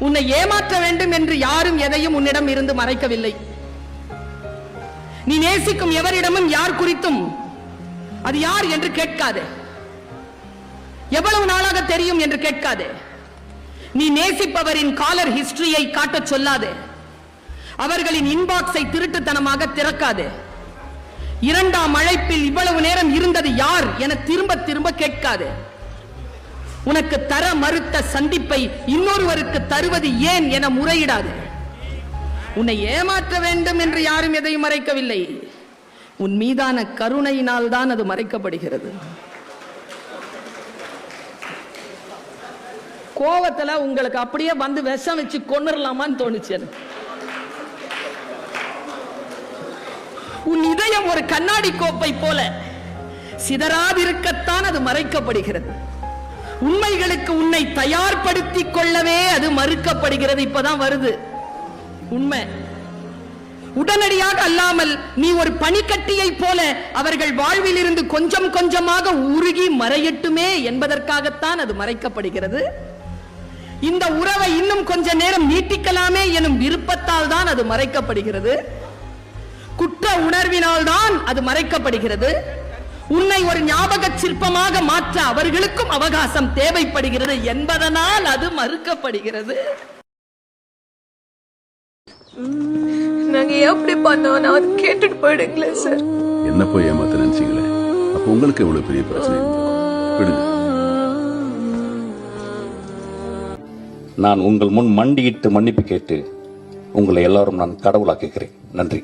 உன்னை ஏமாற்ற வேண்டும் என்று யாரும் எதையும் உன்னிடம் இருந்து மறைக்கவில்லை. நீ நேசிக்கும் எவரிடமும் யார் குறித்தும் அது யார் என்று கேட்காதே. எவ்வளவு நாளாக தெரியும் என்று கேட்காதே. நீ நேசிப்பவரின் காலர் ஹிஸ்டரியை காட்டச் சொல்லாதே. அவர்களின் இன்பாக்ஸை திருட்டுத்தனமாக திறக்காதே. இரண்டாம் அழைப்பில் இவ்வளவு நேரம் இருந்தது யார் என திரும்ப திரும்ப கேட்காதே. உனக்கு தர மறுத்த சந்திப்பை இன்னொருவருக்கு தருவது ஏன் என முறையிடாது. உன்னை ஏமாற்ற வேண்டும் என்று யாரும் எதையும் மறைக்கவில்லை. உன் மீதான கருணையினால் தான் அது மறைக்கப்படுகிறது. கோவத்துல உங்களுக்கு அப்படியே வந்து விஷம் வச்சு கொன்னுடலாமான்னு தோணுச்சு. உன் இதயம் ஒரு கண்ணாடி கோப்பை போல சிதறாதிருக்கத்தான் அது மறைக்கப்படுகிறது. உண்மைகளுக்கு உன்னை தயார்படுத்திக் கொள்ளவே அது மறுக்கப்படுகிறது. இப்பதான் வருது உண்மை. உடனடியாக அல்லாமல் நீ ஒரு பனிக்கட்டியை போல அவர்கள் வாழ்வில் இருந்து கொஞ்சம் கொஞ்சமாக உருகி மறையட்டுமே என்பதற்காகத்தான் அது மறைக்கப்படுகிறது. இந்த உறவை இன்னும் கொஞ்ச நேரம் நீட்டிக்கலாமே எனும் விருப்பத்தால் தான் அது மறைக்கப்படுகிறது. குற்ற உணர்வினால் தான் அது மறைக்கப்படுகிறது. உன்னை ஒரு ஞாபக சிற்பமாக மாற்ற அவர்களுக்கும் அவகாசம் தேவைப்படுகிறது என்பதனால் அது மறுக்கப்படுகிறது. நாங்க எப்படி பண்ணோம் நான் கேட்டுட்டு போயிடுங்களே சார். என்ன போய் ஏமாத்த நினைச்சீங்களே, அப்ப உங்களுக்கு எவ்வளவு பெரிய பிரச்சனை விடுங்க. நான் உங்கள் முன் மண்டியிட்டு மன்னிப்பு கேட்டு உங்களை எல்லாரும் நான் கடவுளாக்குகிறேன். நன்றி.